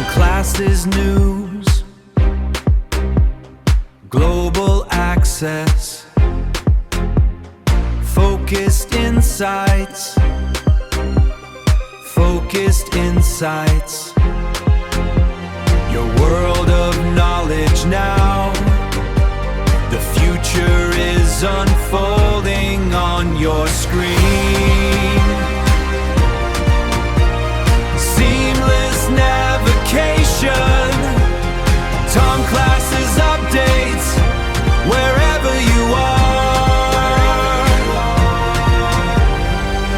Classes news, global access, focused insights, your world of knowledge now. The future is unfolding on your screen. Seamless navigation, Tom Classes updates wherever you are.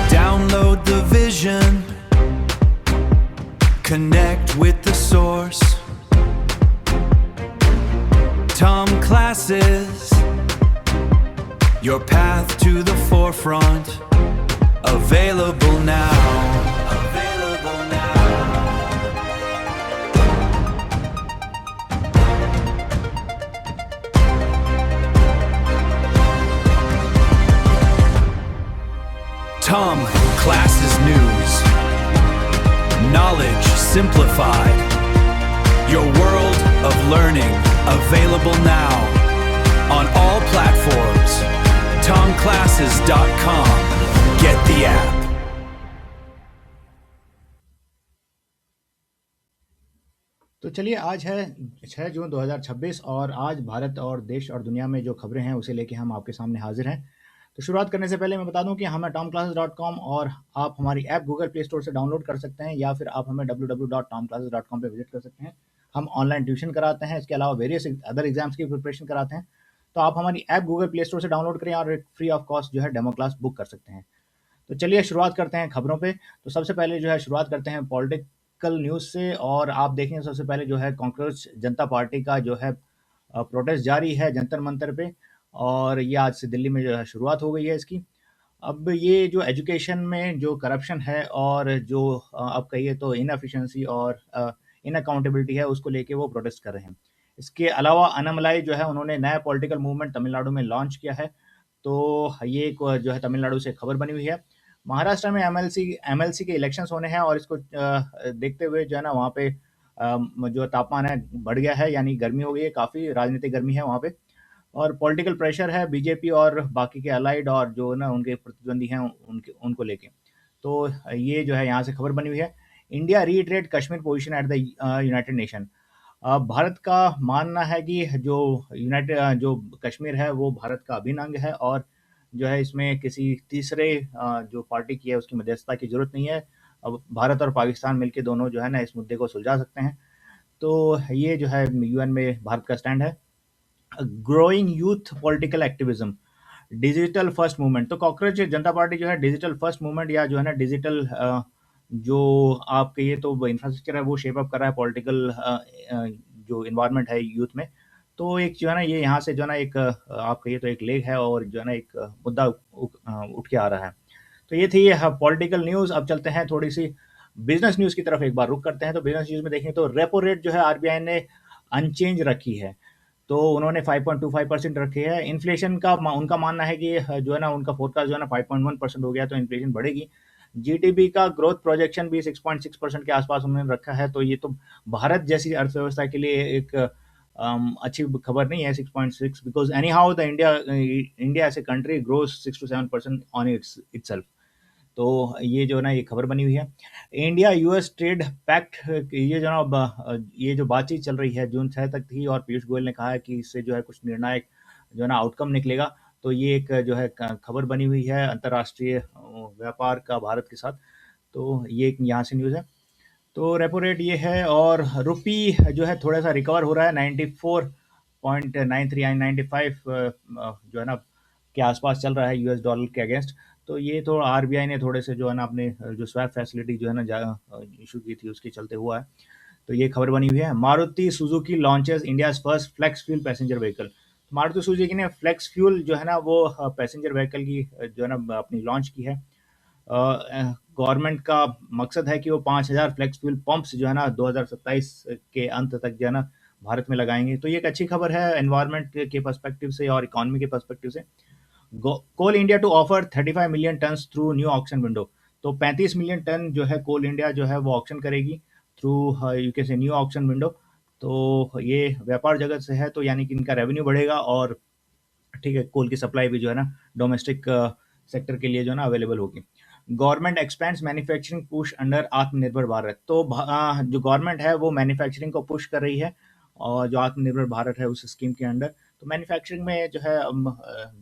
Download the vision, connect with the source. Tom Classes, your path to the forefront. Available now. Tom Classes News. Knowledge simplified. Your world of learning available now on all platforms. TomClasses.com. Get the app. तो चलिए, आज है 6 जून 2026 और आज भारत और देश और दुनिया में जो खबरें हैं उसे लेके हम आपके सामने हाजिर हैं। तो शुरुआत करने से पहले मैं बता दूं कि हम हैं tomclasses.com और आप हमारी ऐप गूगल प्ले स्टोर से डाउनलोड कर सकते हैं या फिर आप हमें www.tomclasses.com पे विजिट कर सकते हैं। हम ऑनलाइन ट्यूशन कराते हैं, इसके अलावा वेरियस अदर एग्जाम्स की प्रिपरेशन कराते हैं। तो आप हमारी ऐप गूगल प्ले स्टोर से डाउनलोड करें और एक फ्री ऑफ कॉस्ट जो है डेमो क्लास बुक कर सकते हैं। तो चलिए शुरुआत करते हैं खबरों पे। तो सबसे पहले जो है शुरुआत करते हैं पॉलिटिकल न्यूज़ से और आप देखेंगे सबसे पहले जो है कांग्रेस जनता पार्टी का जो है प्रोटेस्ट जारी है जंतर मंतर पे और ये आज से दिल्ली में जो है शुरुआत हो गई है इसकी। अब ये जो एजुकेशन में जो करप्शन है और जो आप कहिए तो इनएफिशिएंसी और इनअकाउंटेबिलिटी है उसको लेके वो प्रोटेस्ट कर रहे हैं। इसके अलावा अनामलाई जो है उन्होंने नया पॉलिटिकल मूवमेंट तमिलनाडु में लॉन्च किया है। तो ये एक जो है तमिलनाडु से खबर बनी हुई है। महाराष्ट्र में एमएलसी के इलेक्शंस होने हैं और इसको देखते हुए जो है ना वहाँ पे जो तापमान है बढ़ गया है, यानी गर्मी हो गई है, काफ़ी राजनीतिक गर्मी है वहाँ पे और पॉलिटिकल प्रेशर है बीजेपी और बाकी के अलाइड और जो ना उनके प्रतिद्वंदी हैं उनको लेके। तो ये जो है यहाँ से खबर बनी हुई है। India reiterate Kashmir position at the United nation. Bharat का मानना है कि जो कश्मीर है वो भारत का अभिन्न अंग है और जो है इसमें किसी तीसरे जो पार्टी की है उसकी मध्यस्थता की जरूरत नहीं है। अब भारत और पाकिस्तान मिलकर दोनों जो है ना इस मुद्दे को सुलझा सकते हैं। तो ये जो है यूएन में भारत का स्टैंड है। Growing youth political activism, digital first movement. तो कॉकरोच जनता पार्टी जो है डिजिटल फर्स्ट मूवमेंट या जो है ना डिजिटल जो आप कहिए तो इंफ्रास्ट्रक्चर है वो शेप अप कर रहा है पॉलिटिकल जो इन्वायरमेंट है यूथ में। तो एक जो है ना ये यहाँ से जो है ना एक आप कहिए तो एक लेग है और जो है ना एक मुद्दा उठ के आ रहा है। तो ये थी पॉलिटिकल न्यूज़। अब चलते हैं थोड़ी सी बिजनेस न्यूज़ की तरफ, एक बार रुक करते हैं। तो बिजनेस न्यूज़ में देखें तो रेपो रेट जो है आरबीआई ने अनचेंज रखी है। तो उन्होंने 5.25% रखी है। इन्फ्लेशन का उनका मानना है कि जो है ना उनका फोरकास्ट जो है ना 5.1% हो गया तो इन्फ्लेशन बढ़ेगी। जीडीपी का ग्रोथ प्रोजेक्शन भी 6.6% के आसपास उन्होंने रखा है। तो ये तो भारत जैसी अर्थव्यवस्था के लिए एक अच्छी खबर नहीं है 6.6, because any how the India as a country grows 6 to 7% on itself. तो ये जो ना ये खबर बनी हुई है। इंडिया यूएस ट्रेड पैक्ट, ये जो ना ये जो बातचीत चल रही है जून 6 तक थी और पीयूष गोयल ने कहा है कि इससे जो है कुछ निर्णायक जो है ना आउटकम निकलेगा। तो ये एक जो है खबर बनी हुई है अंतर्राष्ट्रीय व्यापार का भारत के साथ। तो ये एक यहाँ से न्यूज़ है। तो रेपो रेट ये है और रुपी जो है थोड़ा सा रिकवर हो रहा है 94.93 95 जो है ना के आसपास चल रहा है यूएस डॉलर के अगेंस्ट। तो ये तो आरबीआई ने थोड़े से जो है ना अपने जो स्वैप फैसिलिटी जो है ना इशू की थी उसके चलते हुआ है। तो ये खबर बनी हुई है। Maruti Suzuki launches India's first flex fuel passenger vehicle. Maruti Suzuki ने फ्लेक्स फ्यूल जो है ना वो पैसेंजर व्हीकल की जो है ना अपनी लॉन्च की है। गवर्नमेंट का मकसद है कि वो 5,000 फ्लेक्स फ्यूल पंप्स जो है ना 2027 के अंत तक जो है ना भारत में लगाएंगे। तो ये एक अच्छी खबर है एनवायरनमेंट के पर्सपेक्टिव से और इकोनॉमी के पर्सपेक्टिव से। Coal India to offer 35 million ton through new auction window. तो 35 मिलियन टन जो है कोल इंडिया जो है वो ऑक्शन करेगी थ्रू यू कैन से न्यू ऑक्शन विंडो। तो ये व्यापार जगत से है, तो यानी कि इनका रेवेन्यू बढ़ेगा और ठीक है, कोल की सप्लाई भी जो है ना डोमेस्टिक सेक्टर के लिए जो है ना अवेलेबल होगी। Government expends manufacturing push under आत्मनिर्भर भारत। तो जो गवर्नमेंट है वो मैन्युफैक्चरिंग को पुश कर रही है, और जो आत्मनिर्भर भारत है उस स्कीम के अंडर तो मैन्युफैक्चरिंग में जो है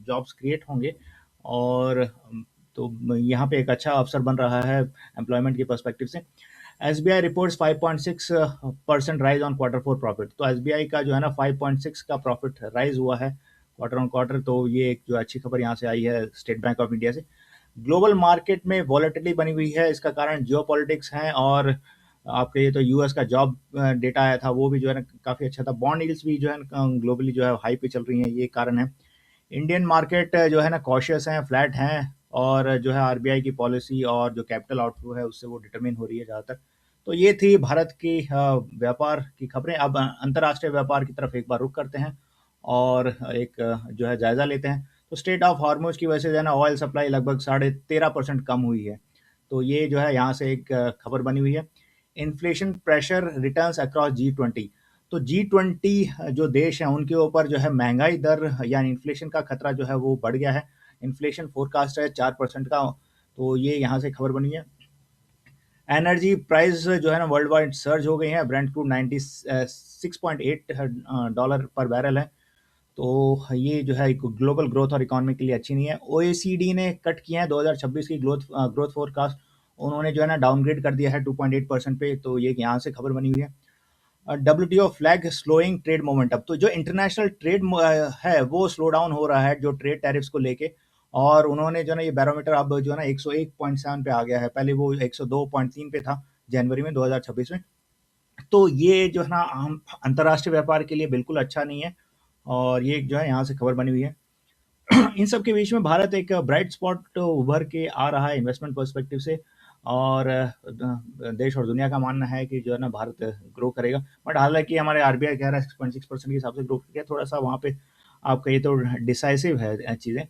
जॉब्स क्रिएट होंगे। और तो यहाँ पे एक अच्छा अवसर बन रहा है एम्प्लॉयमेंट के पर्सपेक्टिव से। SBI reports 5.6% rise on quarter four profit. तो एसबीआई का जो है ना 5.6 का प्रॉफिट राइज हुआ है क्वार्टर ऑन क्वार्टर। तो ये एक जो अच्छी खबर यहाँ से आई है स्टेट बैंक ऑफ इंडिया से। ग्लोबल मार्केट में वॉलेटिलिटी बनी हुई है, इसका कारण जियोपॉलिटिक्स है, और आपके ये तो यूएस का जॉब डेटा आया था वो भी जो है ना काफ़ी अच्छा था। बॉन्ड यील्ड्स भी जो है ग्लोबली जो है हाई पे चल रही हैं, ये कारण है। इंडियन मार्केट जो है ना कॉशियस हैं, फ्लैट हैं, और जो है आरबीआई की पॉलिसी और जो कैपिटल आउटफ्लो है उससे वो डिटरमिन हो रही है ज़्यादातर। तो ये थी भारत की व्यापार की खबरें। अब अंतर्राष्ट्रीय व्यापार की तरफ एक बार रुख करते हैं और एक जो है जायज़ा लेते हैं। तो स्टेट ऑफ हॉर्मुज की वजह से जो है ना ऑयल सप्लाई लगभग 13.5% कम हुई है। तो ये जो है यहाँ से एक खबर बनी हुई है। Inflation pressure returns across G20। तो G20 जो देश हैं उनके ऊपर जो है महंगाई दर यानी इन्फ्लेशन का खतरा जो है वो बढ़ गया है। इन्फ्लेशन फोरकास्ट है 4% का। तो ये यहाँ से खबर बनी है। एनर्जी प्राइस जो है ना वर्ल्ड वाइड सर्ज हो गई है। ब्रेंट क्रूड 96.8 डॉलर पर बैरल है। तो ये जो है ग्लोबल ग्रोथ और इकोनॉमी के लिए अच्छी नहीं है। ओईसीडी ने कट किया है 2026 की ग्रोथ फोरकास्ट। उन्होंने जो है ना डाउनग्रेड कर दिया है 2.8% पे। तो ये यहाँ से खबर बनी हुई है। WTO flag slowing trade momentum. तो जो इंटरनेशनल ट्रेड है वो स्लो डाउन हो रहा है जो ट्रेड टैरिफ्स को लेके। और उन्होंने जो है ना ये बैरोमीटर अब जो है ना 101.7 पे आ गया है, पहले वो 102.3 पे था जनवरी में 2026 में। तो ये जो है ना अंतर्राष्ट्रीय व्यापार के लिए बिल्कुल अच्छा नहीं है, और ये जो है यहाँ से खबर बनी हुई है। इन सब के बीच में भारत एक ब्राइट स्पॉट उभर के आ रहा है इन्वेस्टमेंट पर्सपेक्टिव से। और देश और दुनिया का मानना है कि जो है ना भारत ग्रो करेगा। बट हालांकि हमारे आरबीआई कह रहा है 6.6% के हिसाब से ग्रो किया, थोड़ा सा वहाँ पे आपका ये तो डिसाइसिव है चीज़ें।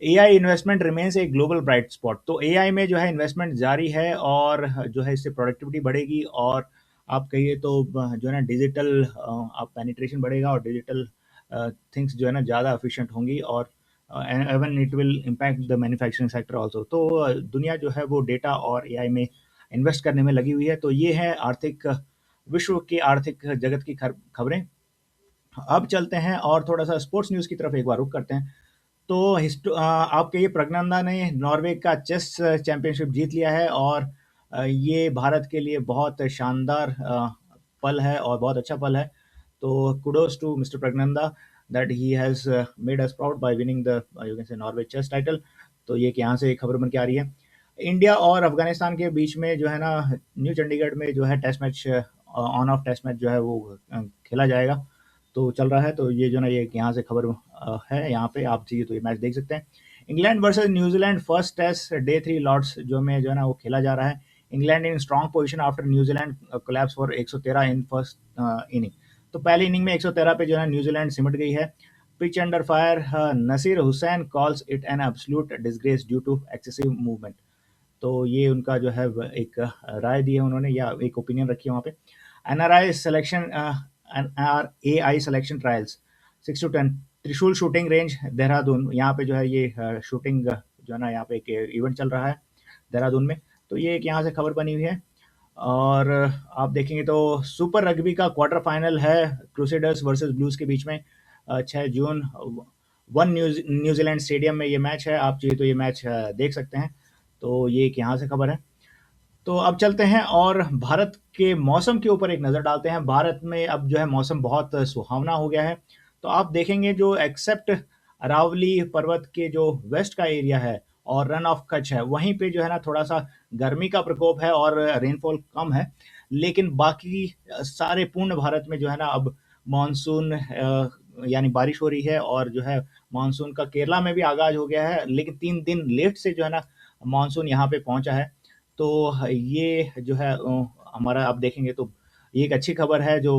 AI investment remains a global bright spot. तो एआई में जो है इन्वेस्टमेंट जारी है, और जो है इससे प्रोडक्टिविटी बढ़ेगी, और आप कहिए तो जो है ना डिजिटल आप पेनिट्रेशन बढ़ेगा, और डिजिटल थिंग्स जो है ना ज़्यादा एफिशिएंट होंगी, और even it will impact the manufacturing sector also. तो दुनिया जो है वो डेटा और एआई में इन्वेस्ट करने में लगी हुई है। तो ये है आर्थिक विश्व की आर्थिक जगत की खबरें। अब चलते हैं और थोड़ा सा स्पोर्ट्स न्यूज़ की तरफ एक बार रुख करते हैं। तो आपके ये प्रज्ञानंदा ने नॉर्वे का चेस चैंपियनशिप जीत लिया है, और ये भारत के लिए बहुत शानदार पल है और बहुत अच्छा पल है। तो kudos to mister Praggnanandhaa that he has made us proud by winning the you can say Norway chess title. तो ये कि यहाँ से एक खबर बन के आ रही है। इंडिया और अफगानिस्तान के बीच में जो है ना न्यू चंडीगढ़ में जो है test match on off test match जो है वो खेला जाएगा। तो चल रहा है। तो ये जो ना ये यहाँ से खबर है, यहाँ पे आप चाहिए तो ये मैच देख सकते हैं। England versus New Zealand first test day 3 Lord's जो में जो है ना वो खेला जा रहा है। England in strong position after New Zealand collapse for 113 in first inning. तो पहली इनिंग में 113 पे जो है न्यूजीलैंड सिमट गई है। Pitch under fire, Nasser Hussain calls it an absolute disgrace due to excessive movement. तो ये उनका जो है एक राय दी है उन्होंने, या एक ओपिनियन रखी है वहाँ पे। NRI selection NRAI selection trials 6 to 10 त्रिशूल शूटिंग रेंज देहरादून। यहाँ पे जो है ये शूटिंग जो है ना यहाँ पे एक इवेंट चल रहा है देहरादून में। तो ये एक यहाँ से खबर बनी हुई है। और आप देखेंगे तो सुपर रग्बी का क्वार्टर फाइनल है क्रूसेडर्स वर्सेस ब्लूज के बीच में 6 जून वन न्यूजीलैंड स्टेडियम में ये मैच है। आप चाहिए तो ये मैच देख सकते हैं। तो ये एक यहाँ से खबर है। तो अब चलते हैं और भारत के मौसम के ऊपर एक नज़र डालते हैं। भारत में अब जो है मौसम बहुत सुहावना हो गया है। तो आप देखेंगे जो एक्सेप्ट अरावली पर्वत के जो वेस्ट का एरिया है और रन ऑफ कच्छ है, वहीं पे जो है ना थोड़ा सा गर्मी का प्रकोप है और रेनफॉल कम है। लेकिन बाकी सारे पूर्ण भारत में जो है ना अब मानसून यानी बारिश हो रही है, और जो है मानसून का केरला में भी आगाज हो गया है, लेकिन 3 दिन लेट से जो है ना मानसून यहाँ पे पहुंचा है। तो ये जो है हमारा आप देखेंगे तो ये एक अच्छी खबर है जो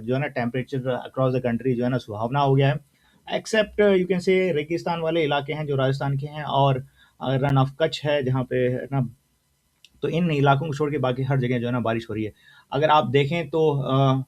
है ना टेम्परेचर अक्रॉस द कंट्री जो है ना सुहावना हो गया है। एक्सेप्ट यू कैन से रेगिस्तान वाले इलाके हैं जो राजस्थान के हैं, और रन ऑफ कच्छ है जहाँ पे ना तो इन इलाकों को छोड़ के बाकी हर जगह जो है ना बारिश हो रही है। अगर आप देखें तो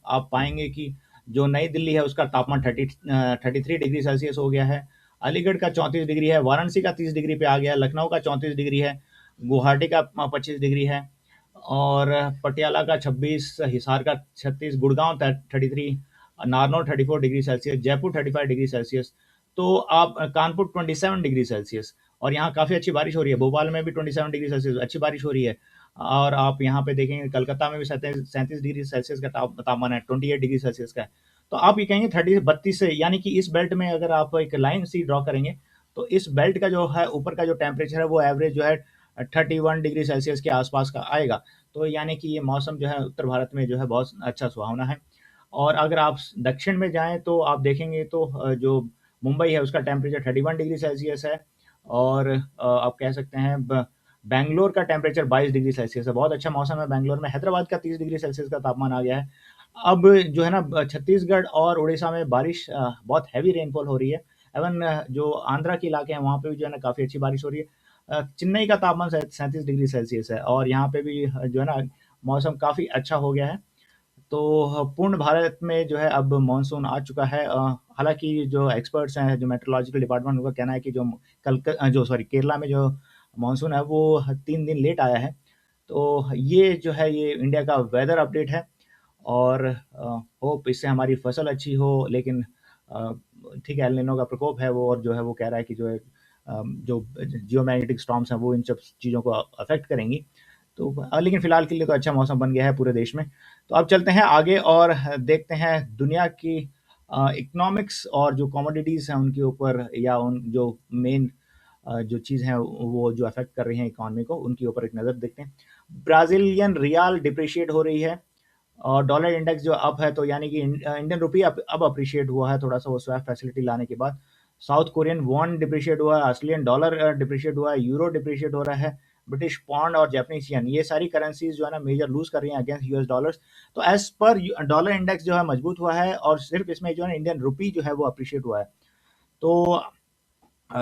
आप पाएँगे कि जो नई दिल्ली है उसका तापमान 33 डिग्री सेल्सियस हो गया है, अलीगढ़ का 34 डिग्री है, वाराणसी का 30 डिग्री पे आ गया है, लखनऊ का 34 डिग्री है, गुवाहाटी का 25 डिग्री है और पटियाला का 26, हिसार का 36, Gurgaon 33, Narnaul 34 degree Celsius, Jaipur 35 degree Celsius, तो आप कानपुर 27 डिग्री सेल्सियस और यहाँ काफ़ी अच्छी बारिश हो रही है। भोपाल में भी 27 डिग्री सेल्सियस अच्छी बारिश हो रही है और आप यहाँ पे देखेंगे कलकत्ता में भी 37 डिग्री सेल्सियस का तापमान है, 28 डिग्री सेल्सियस का है। तो आप ये कहेंगे 32 से, यानी कि इस बेल्ट में अगर आप एक लाइन सी ड्रॉ करेंगे, तो इस बेल्ट का जो है ऊपर का जो टेम्परेचर है वो एवरेज जो है 31 डिग्री सेल्सियस के आसपास का आएगा। तो यानी कि ये मौसम जो है उत्तर भारत में जो है बहुत अच्छा सुहावना है। और अगर आप दक्षिण में जाएँ तो आप देखेंगे तो जो मुंबई है उसका टेम्परेचर 31 डिग्री सेल्सियस है और आप कह सकते हैं बैंगलोर का टेम्परेचर 22 डिग्री सेल्सियस है। बहुत अच्छा मौसम है बैंगलोर में। हैदराबाद का 30 डिग्री सेल्सियस का तापमान आ गया है। अब जो है ना छत्तीसगढ़ और उड़ीसा में बारिश बहुत हैवी रेनफॉल हो रही है। इवन जो आंध्रा के इलाके हैं वहाँ पे भी जो है ना काफ़ी अच्छी बारिश हो रही है। चेन्नई का तापमान 37 डिग्री सेल्सियस है और यहाँ पे भी जो है ना मौसम काफ़ी अच्छा हो गया है। तो पूर्ण भारत में जो है अब मानसून आ चुका है। हालाँकि जो एक्सपर्ट्स हैं, जो मेट्रोलॉजिकल डिपार्टमेंट उनका कहना है कि केरला में जो मानसून है वो 3 दिन लेट आया है। तो ये जो है ये इंडिया का वेदर अपडेट है और होप इससे हमारी फसल अच्छी हो, लेकिन अ, ठीक है, एल नीनो का प्रकोप है वो और जो है वो कह रहा है कि जो है जो जियोमैग्नेटिक स्टॉर्म्स हैं वो इन सब चीज़ों को अफ़ेक्ट करेंगी। तो लेकिन फ़िलहाल के लिए तो अच्छा मौसम बन गया है पूरे देश में। तो अब चलते हैं आगे और देखते हैं दुनिया की इकोनॉमिक्स और जो कमोडिटीज़ हैं उनके ऊपर, या उन जो मेन जो चीज़ है वो जो अफ़ेक्ट कर रही हैं इकोनॉमी को, उनके ऊपर एक नज़र देखते हैं। ब्राज़ीलियन रियाल डिप्रिशिएट हो रही है और डॉलर इंडेक्स जो अप है, तो यानी कि इंडियन रुपी अब अप्रिशिएट हुआ है थोड़ा-सा वो स्वैप फैसिलिटी लाने के बाद। साउथ कोरियन वॉन डिप्रिशिएट हुआ है, ऑस्ट्रेलियन डॉलर डिप्रिशिएट हुआ है, यूरो डिप्रिशिएट हो रहा है, ब्रिटिश पाउंड और जापानीज़ येन, ये सारी करेंसीज़ जो है ना मेजर लूज़ कर रही हैं अगेंस्ट यूएस डॉलर्स। तो एज़ पर डॉलर इंडेक्स जो है मजबूत हुआ है और सिर्फ़ इसमें जो है इंडियन रुपी जो है वो अप्रिशिएट हुआ है। तो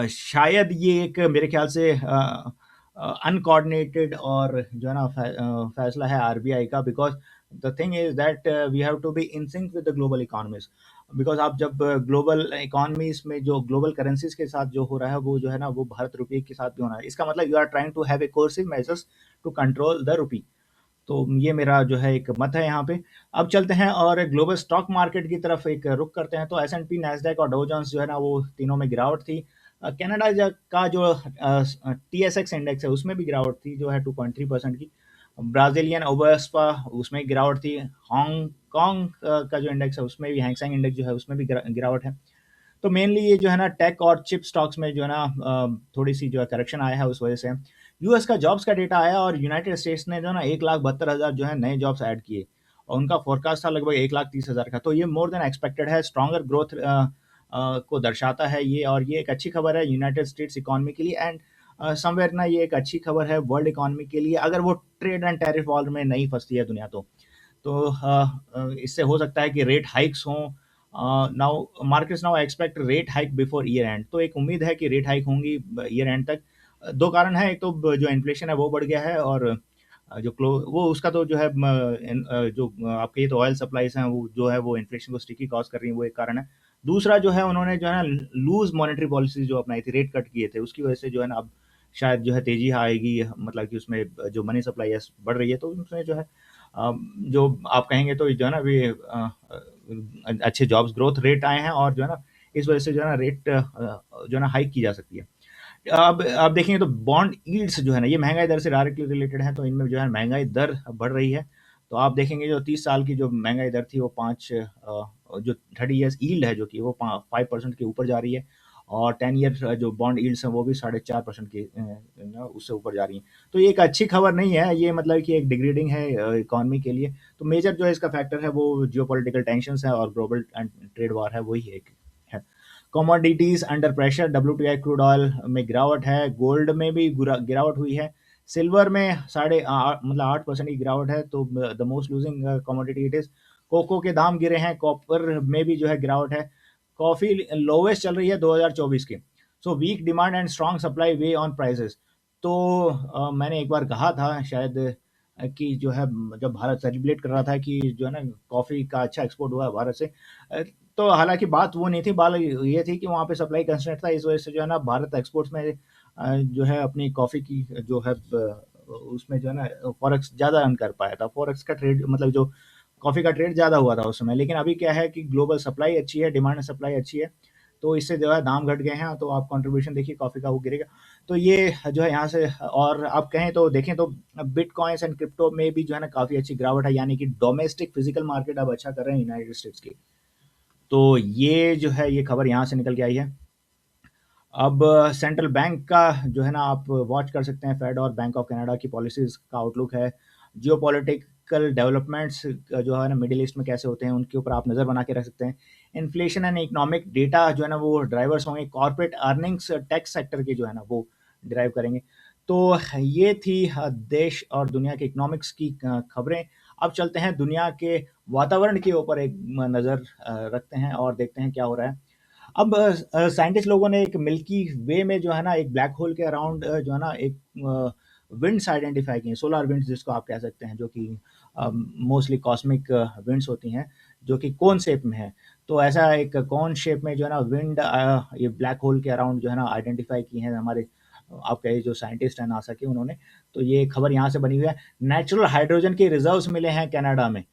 शायद ये एक मेरे ख्याल से अनकोऑर्डिनेटेड और जो है ना फैसला है आरबीआई का, because the thing is that we have to be in sync with the global economies. Because आप जब ग्लोबल इकोनॉमीज़ में जो ग्लोबल करेंसीज़ के साथ जो हो रहा है वो जो है ना वो भारत रुपये के साथ भी होना है। इसका मतलब you are trying to have a coercive measures to control the rupee. तो ये मेरा जो है एक मत है यहाँ पे। अब चलते हैं और ग्लोबल स्टॉक मार्केट की तरफ एक रुख करते हैं। तो एस&पी, नैस्डैक और डाउ जोन्स जो है ना वो तीनों में गिरावट थी। कनाडा का जो टीएसएक्स इंडेक्स है उसमें भी गिरावट थी जो है 2.3% की। ब्राज़ीलियन ओबेस्पा उसमें गिरावट थी। हांगकांग का जो इंडेक्स है उसमें भी, हैंग सेंग इंडेक्स जो है उसमें भी गिरावट है। तो मेनली ये जो है ना टेक और चिप स्टॉक्स में जो है ना थोड़ी-सी जो है करेक्शन आया है उस वजह से। यूएस का जॉब्स का डेटा आया और यूनाइटेड स्टेट्स ने जो है ना 1,72,000 जो है नए जॉब्स ऐड किए और उनका फोरकास्ट था लगभग 1,30,000 का। तो ये मोर देन एक्सपेक्टेड है, स्ट्रॉन्गर ग्रोथ को दर्शाता है ये, और ये एक अच्छी खबर है यूनाइटेड स्टेट्स इकोनॉमी के लिए एंड समवेयर ना ये एक अच्छी खबर है वर्ल्ड इकोनॉमी के लिए, अगर वो ट्रेड एंड टैरिफ वॉर में नहीं फँसती है दुनिया तो। तो इससे हो सकता है कि रेट हाइक्स हों। Now markets now expect rate hike before year and, तो एक उम्मीद है कि रेट हाइक होंगी ईयर एंड तक। 2 कारण हैं, एक तो जो इन्फ्लेशन है वो बढ़ गया है और जो क्लो वो उसका तो जो है जो आपके ये तो ऑयल सप्लाईज़ हैं वो जो है वो इन्फ्लेशन को स्टिकी कॉज़ कर रही हैं, वो एक कारण है। दूसरा जो है उन्होंने जो है ना लूज़ मॉनेटरी पॉलिसी जो अपनाई थी, रेट कट किए थे, उसकी वजह से जो है ना अब शायद जो है तेज़ी आएगी, मतलब कि उसमें जो मनी सप्लाई है बढ़ रही है, तो उसमें जो है जो आप कहेंगे तो जो है ना अभी अच्छे जॉब्स ग्रोथ रेट आए हैं और जो है ना इस वजह से जो है ना रेट जो है ना हाइक की जा सकती है। अब आप देखेंगे तो बॉन्ड यील्ड्स जो है ना ये महँगाई दर से डायरेक्टली रिलेटेड है, तो इनमें जो है महँगाई दर बढ़ रही है। तो आप देखेंगे जो 30 साल की जो महँगाई दर थी वो 5 जो 30 इयर्स यील्ड है जो कि वो 5% के ऊपर जा रही है और 10 ईयर जो बॉन्ड यील्ड्स हैं वो भी 4.5% के उससे ऊपर जा रही हैं। तो ये एक अच्छी खबर नहीं है, ये मतलब कि एक डिग्रेडिंग है इकोनॉमी के लिए। तो मेजर जो है इसका फैक्टर है वो जियोपॉलिटिकल टेंशन्स है और ग्लोबल ट्रेड वॉर है, वही एक है। Commodities under pressure, WTI crude oil में गिरावट है, गोल्ड में भी गिरावट हुई है, सिल्वर में साढ़े मतलब 8% की गिरावट है, तो the most losing commodity it is. Cocoa के दाम गिरे हैं, कॉपर में भी जो है गिरावट है, कॉफ़ी लोवेस्ट चल रही है 2024 की। So weak demand and strong supply way on prices. तो मैंने एक बार कहा था शायद कि जो है जब भारत सेलिब्रेट कर रहा था कि जो है ना कॉफ़ी का अच्छा एक्सपोर्ट हुआ है भारत से। तो हालाँकि बात वो नहीं थी, बात ये थी कि वहाँ पे सप्लाई कंस्ट्रेंट था, इस वजह से जो है ना भारत एक्सपोर्ट्स में जो है अपनी कॉफ़ी की जो है उसमें जो है ना फॉरेक्स ज़्यादा अर्न कर पाया था। फॉरेक्स का ट्रेड मतलब जो कॉफ़ी का ट्रेड ज़्यादा हुआ था उस समय। लेकिन अभी क्या है कि ग्लोबल सप्लाई अच्छी है, डिमांड सप्लाई अच्छी है, तो इससे जो है दाम घट गए हैं, तो आप कंट्रीब्यूशन देखिए कॉफ़ी का वो गिरेगा। तो ये जो है यहाँ से और आप कहें तो देखें तो बिटकॉइन्स एंड क्रिप्टो में भी जो है ना काफ़ी अच्छी गिरावट है, यानी कि डोमेस्टिक फिजिकल मार्केट अब अच्छा कर रहे हैं यूनाइटेड स्टेट्स की। तो ये जो है ये खबर यहाँ से निकल के आई है। अब सेंट्रल बैंक का जो है ना आप वॉच कर सकते हैं, फेड और बैंक ऑफ कनाडा की पॉलिसीज़ का आउटलुक है। जियोपॉलिटिकल डेवलपमेंट्स जो है ना मिडल ईस्ट में कैसे होते हैं, उनके ऊपर आप नज़र बना के रख सकते हैं। इन्फ्लेशन एंड इकोनॉमिक डेटा जो है ना वो ड्राइवर्स होंगे। कॉर्पोरेट अर्निंग्स टेक्स सेक्टर के जो है ना वो ड्राइव करेंगे। तो ये थी देश और दुनिया के इकोनॉमिक्स की खबरें। अब चलते हैं दुनिया के वातावरण के ऊपर एक नज़र रखते हैं और देखते हैं क्या हो रहा है। अब साइंटिस्ट लोगों ने एक मिल्की वे में जो है ना एक ब्लैक होल के अराउंड जो है ना एक विंड्स आइडेंटिफाई की हैं, सोलर विंड्स जिसको आप कह सकते हैं, जो कि मोस्टली कॉस्मिक विंड्स होती हैं, जो कि कोन शेप में है। तो ऐसा एक कोन शेप में जो है ना विंड ये ब्लैक होल के अराउंड जो है ना आइडेंटिफाई की हैं हमारे आप कहिए जो साइंटिस्ट हैं नासा के उन्होंने। तो ये खबर यहाँ से बनी हुई है। नेचुरल हाइड्रोजन के रिजर्व्स मिले हैं कनाडा में।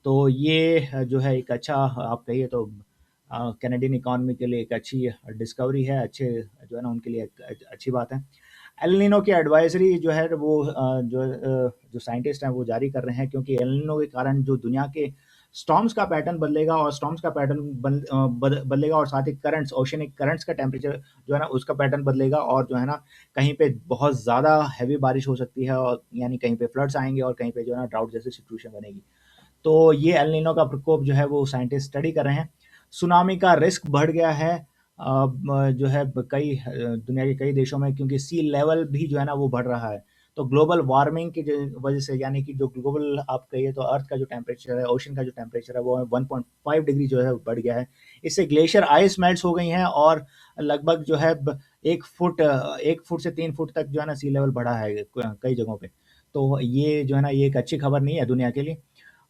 तो ये जो है एक अच्छा आप कहिए तो कैनेडियन इकॉनमी के लिए एक अच्छी डिस्कवरी है, अच्छे जो है ना उनके लिए एक अच्छी बात है। एल नीनो की एडवाइजरी जो है वो जो साइंटिस्ट हैं वो जारी कर रहे हैं, क्योंकि एल नीनो के कारण जो दुनिया के स्टॉर्म्स का पैटर्न बदलेगा और स्टॉर्म्स का पैटर्न बदलेगा और साथ ही करंट्स ओशियनिक करंट्स का टेम्परेचर जो है ना उसका पैटर्न बदलेगा और जो है ना कहीं पे बहुत ज़्यादा हैवी बारिश हो सकती है और यानी कहीं पे फ्लड्स आएंगे और कहीं पे जो है ना ड्राउट जैसी सिचुएशन बनेगी। तो ये एल नीनो का प्रकोप जो है वो साइंटिस्ट स्टडी कर रहे हैं। सुनामी का रिस्क बढ़ गया है जो है दुनिया के कई देशों में, क्योंकि सी लेवल भी जो है ना वो बढ़ रहा है। तो ग्लोबल वार्मिंग की वजह से यानी कि जो ग्लोबल आप कहिए तो अर्थ का जो टेम्परेचर है, ओशन का जो टेम्परेचर है वो 1.5 डिग्री जो है बढ़ गया है। इससे ग्लेशियर आइस मेल्ट्स हो गई हैं और लगभग जो है 1 फुट से 3 फुट तक जो है ना सी लेवल बढ़ा है कई जगहों पे। तो ये जो है ना ये एक अच्छी खबर नहीं है दुनिया के लिए।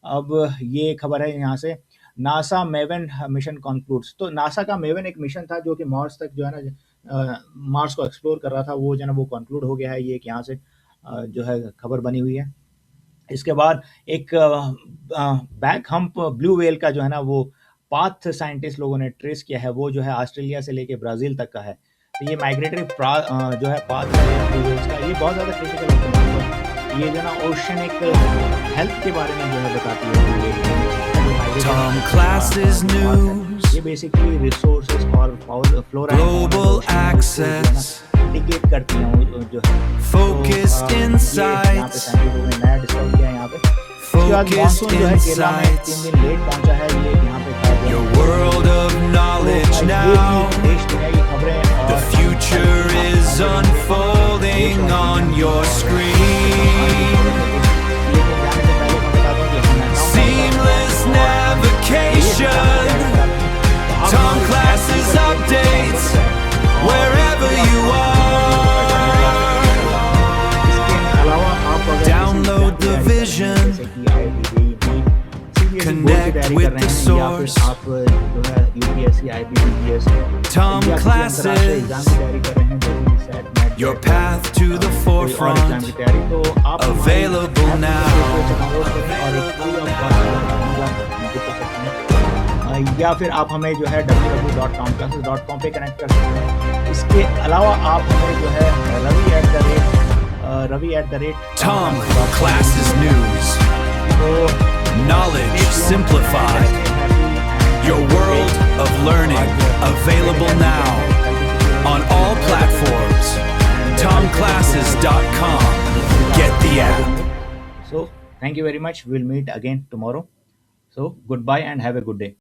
अब ये खबर है यहाँ से, नासा मेवन मिशन कंक्लूड्स। तो नासा का मेवन एक मिशन था जो कि मार्स तक जो है ना मार्स को एक्सप्लोर कर रहा था, वो जो है ना वो कंक्लूड हो गया है। ये एक यहाँ से जो है खबर बनी हुई है। इसके बाद एक बैक हम्प ब्लू व्हेल का जो है ना वो पाथ साइंटिस्ट लोगों ने ट्रेस किया है, वो जो है ऑस्ट्रेलिया से लेके ब्राज़ील तक का है। तो ये माइग्रेटरी जो है पाथ है ब्लू व्हेल्स का, ये बहुत ज़्यादा क्रिटिकल होता है। ये जो ना ओशनिक हेल्थ के बारे में जो है बताती है blue whale। Tom Class's news, ये बेसिकली रिसोर्सेज और फ्लोरा global access, इंडिकेट करती हैं जो है focused ये यहाँ पे insights, साइंटिस्टों ने नया डिस्कवर किया है यहाँ पे। उसके बाद focused मानसून जो है केरला में 3 insights, दिन लेट पहुंचा है, ये यहाँ पे था जो your world of knowledge ये now. थी देश दुनिया की खबरें The और future is unfolding on your screen. लेकिन जाने से पहले मैं बता दूं कि हम Seamless navigation, Tom Classes updates, wherever you are. इसके अलावा आप अगर Download the vision, जैसे कि IIT, CBSE connect बोर्ड की तैयारी with कर रहे the हैं या फिर source. आप जो है UPSC, IBPS Tom या किसी अंतर्राष्ट्रीय एग्जाम की Classes, तैयारी कर रहे हैं, जैसे set net your path to the कोई और एग्जाम की forefront, तैयारी, तो आप हमारे available ऐप now. को डाउनलोड करें और एक फ्री ऑफ कॉस्ट बुक कर सकते हैं। या फिर आप हमें जो है www.tomclasses.com पे कनेक्ट कर सकते हैं। इसके अलावा आप हमें जो है रवि@the rate Tom Classes News, तो knowledge simplified, your world of learning available now on all platforms. TomClasses.com. Get the app. So thank you very much. We'll meet again tomorrow. So goodbye and have a good day.